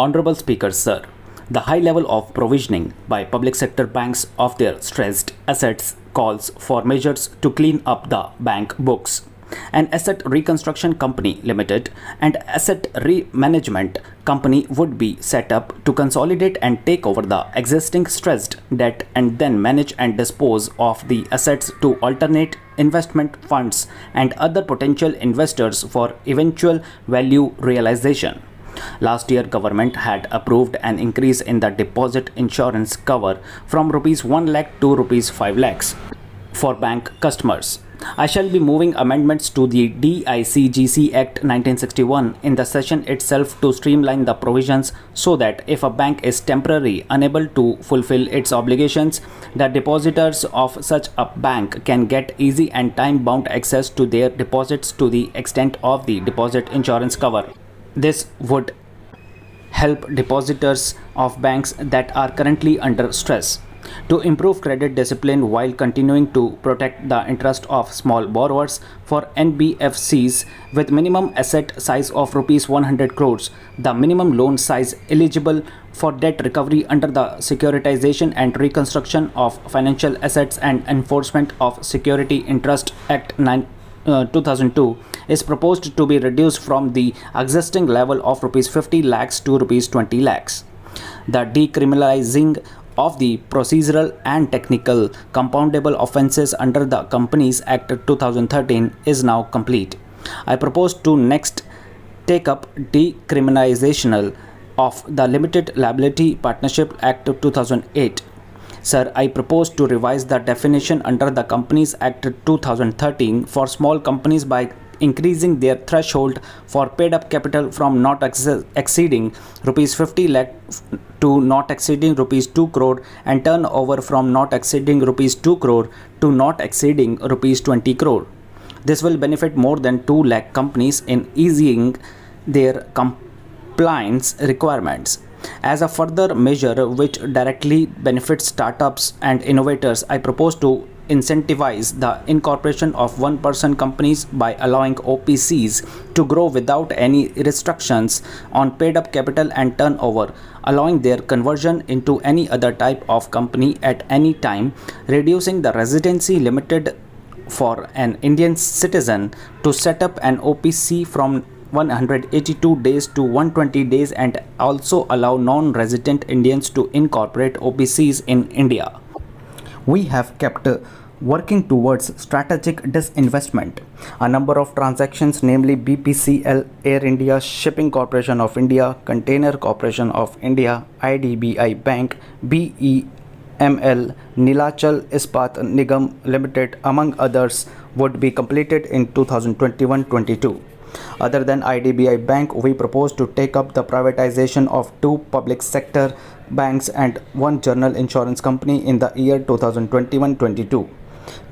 Honorable Speaker, sir, the high level of provisioning by public sector banks of their stressed assets calls for measures to clean up the bank books. An asset reconstruction company limited and asset re-management company would be set up to consolidate and take over the existing stressed debt and then manage and dispose of the assets to alternate investment funds and other potential investors for eventual value realization. Last year, government had approved an increase in the deposit insurance cover from rupees 1 lakh to rupees 5 lakhs for bank customers. I shall be moving amendments to the DICGC Act 1961 in the session itself to streamline the provisions so that if a bank is temporarily unable to fulfill its obligations, the depositors of such a bank can get easy and time-bound access to their deposits to the extent of the deposit insurance cover. This would help depositors of banks that are currently under stress to improve credit discipline while continuing to protect the interest of small borrowers. For NBFCs with minimum asset size of rupees 100 crores, the minimum loan size eligible for debt recovery under the Securitization and Reconstruction of Financial Assets and Enforcement of Security Interest Act 2002 is proposed to be reduced from the existing level of rupees 50 lakhs to rupees 20 lakhs. The decriminalizing of the procedural and technical compoundable offences under the Companies Act 2013 is now complete. I propose to next take up decriminalization of the Limited Liability Partnership Act 2008. Sir, I propose to revise the definition under the Companies Act 2013 for small companies by increasing their threshold for paid up capital from not exceeding rupees 50 lakh to not exceeding rupees 2 crore and turnover from not exceeding rupees 2 crore to not exceeding rupees 20 crore. This will benefit more than 2 lakh companies in easing their compliance requirements. As a further measure which directly benefits startups and innovators, I propose to incentivize the incorporation of one-person companies by allowing OPCs to grow without any restrictions on paid-up capital and turnover, allowing their conversion into any other type of company at any time, reducing the residency limited for an Indian citizen to set up an OPC from 182 days to 120 days and also allow non-resident Indians to incorporate OPCs in India. We have kept working towards strategic disinvestment. A number of transactions, namely BPCL, Air India, Shipping Corporation of India, Container Corporation of India, IDBI Bank, BEML, Nilachal Ispat Nigam Limited, among others, would be completed in 2021-22. Other than IDBI Bank, we propose to take up the privatization of 2 public sector banks and 1 general insurance company in the year 2021-22.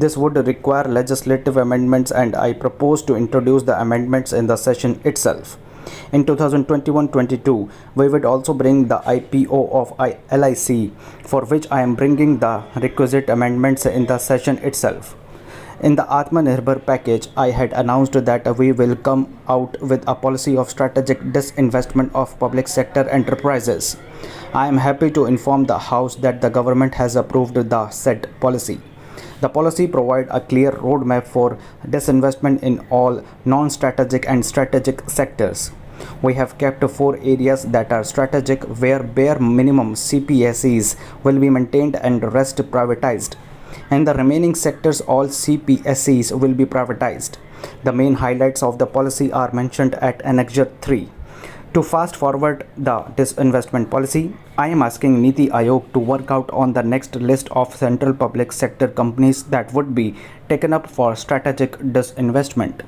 This would require legislative amendments and I propose to introduce the amendments in the session itself. In 2021-22, we would also bring the IPO of LIC, for which I am bringing the requisite amendments in the session itself. In the Atmanirbhar package, I had announced that we will come out with a policy of strategic disinvestment of public sector enterprises. I am happy to inform the House that the government has approved the said policy. The policy provides a clear roadmap for disinvestment in all non-strategic and strategic sectors. We have kept 4 areas that are strategic where bare minimum CPSEs will be maintained and rest privatized. In the remaining sectors, all CPSEs will be privatized. The main highlights of the policy are mentioned at Annexure 3. To fast forward the disinvestment policy, I am asking Niti Aayog to work out on the next list of central public sector companies that would be taken up for strategic disinvestment.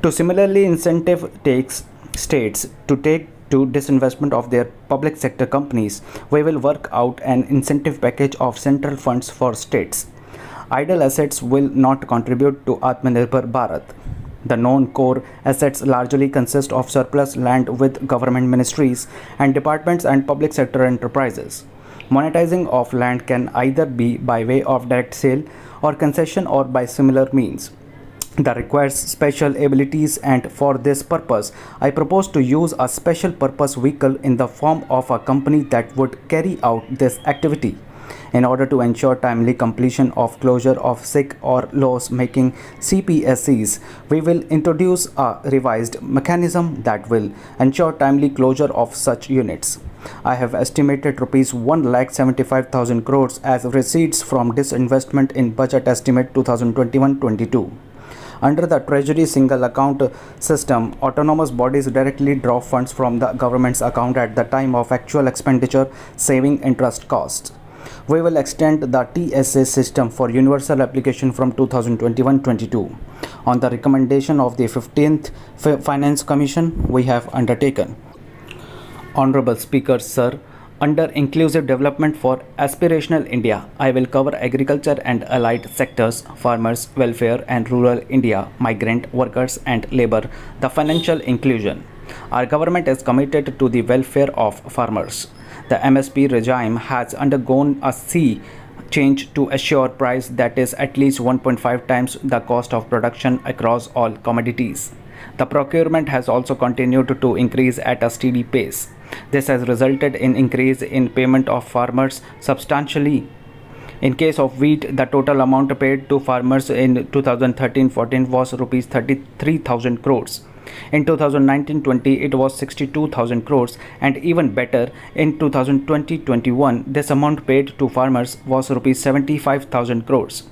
To similarly incentive states to take to disinvestment of their public sector companies, we will work out an incentive package of central funds for states. Idle assets will not contribute to Atmanirbhar Bharat. The non-core assets largely consist of surplus land with government ministries and departments and public sector enterprises. Monetizing of land can either be by way of direct sale or concession or by similar means. that requires special abilities, and for this purpose I propose to use a special purpose vehicle in the form of a company that would carry out this activity. In order to ensure timely completion of closure of sick or loss making CPSCs, we will introduce a revised mechanism that will ensure timely closure of such units. I have estimated rupees 1,75,000 crores as receipts from disinvestment in budget estimate 2021-22. Under the Treasury Single Account System, autonomous bodies directly draw funds from the government's account at the time of actual expenditure, saving interest costs. We will extend the TSA system for universal application from 2021-22. On the recommendation of the 15th Finance Commission, we have undertaken. Honorable Speaker, Sir, under Inclusive Development for Aspirational India, I will cover agriculture and allied sectors, farmers, welfare and rural India, migrant workers and labor, the financial inclusion. Our government is committed to the welfare of farmers. The MSP regime has undergone a sea change to assure price that is at least 1.5 times the cost of production across all commodities. The procurement has also continued to increase at a steady pace. This has resulted in increase in payment of farmers substantially. In case of wheat, the total amount paid to farmers in 2013-14 was rupees 33,000 crores. In 2019-20, it was 62,000 crores, and even better, in 2020-21, this amount paid to farmers was rupees 75,000 crores.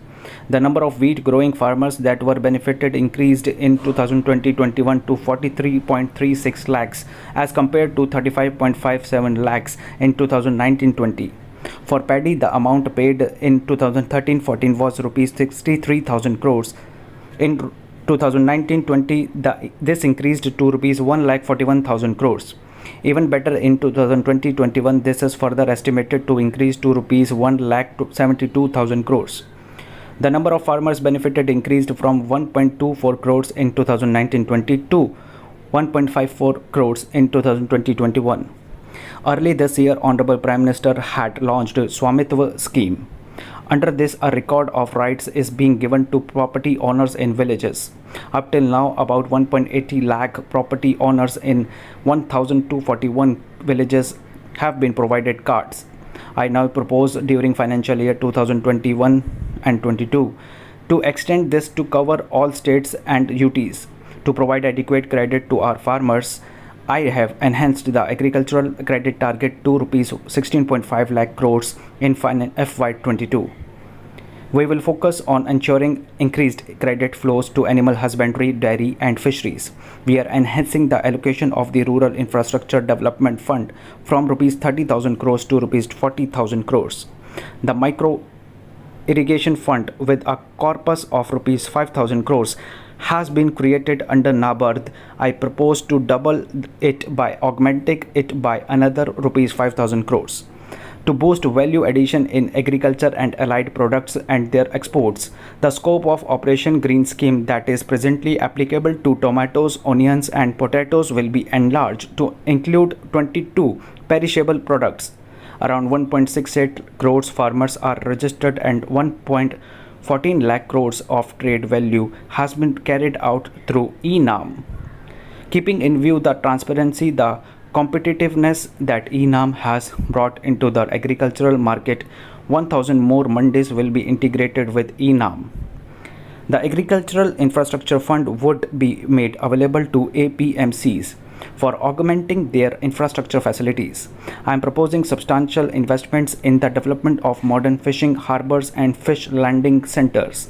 The number of wheat growing farmers that were benefited increased in 2020-21 to 43.36 lakhs as compared to 35.57 lakhs in 2019-20. For paddy, the amount paid in 2013-14 was rupees 63,000 crores. In 2019-20, this increased to rupees 1,41,000 crores. Even better, in 2020-21, this is further estimated to increase to rupees 1,72,000 crores. The number of farmers benefited increased from 1.24 crores in 2019-20 to 1.54 crores in 2020-21. Early this year, Honorable Prime Minister had launched Swamitva scheme. Under this, a record of rights is being given to property owners in villages. Up till now, about 1.80 lakh property owners in 1,241 villages have been provided cards. I now propose during financial year 2021 and 22 to extend this to cover all states and UTs. To provide adequate credit to our farmers, I have enhanced the agricultural credit target to rupees 16.5 lakh crores in FY22. We will focus on ensuring increased credit flows to animal husbandry, dairy and fisheries. We are enhancing the allocation of the Rural Infrastructure Development Fund from rupees 30,000 crores to rupees 40,000 crores. The Micro Irrigation Fund with a corpus of rupees 5,000 crores has been created under NABARD. I propose to double it by augmenting it by another rupees 5,000 crores. To boost value addition in agriculture and allied products and their exports, the scope of Operation Green Scheme that is presently applicable to tomatoes, onions and potatoes will be enlarged to include 22 perishable products. Around 1.68 crores farmers are registered and 1.14 lakh crores of trade value has been carried out through ENAM. Keeping in view the transparency, the competitiveness that ENAM has brought into the agricultural market, 1,000 more mandis will be integrated with ENAM. The Agricultural Infrastructure Fund would be made available to APMCs for augmenting their infrastructure facilities. I am proposing substantial investments in the development of modern fishing harbors and fish landing centers.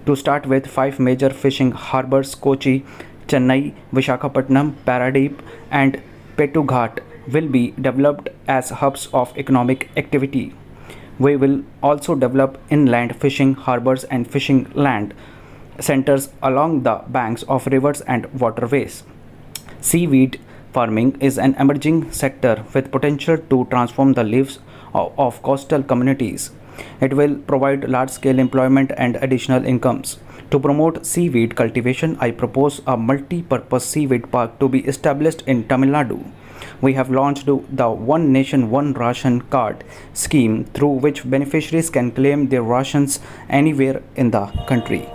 To start with, 5 major fishing harbors, Kochi, Chennai, Visakhapatnam, Paradip and Petughat, will be developed as hubs of economic activity. We will also develop inland fishing harbors and fishing land centers along the banks of rivers and waterways. Seaweed farming is an emerging sector with potential to transform the lives of coastal communities. It will provide large-scale employment and additional incomes. To promote seaweed cultivation, I propose a multi-purpose seaweed park to be established in Tamil Nadu. We have launched the One Nation One Ration card scheme, through which beneficiaries can claim their rations anywhere in the country.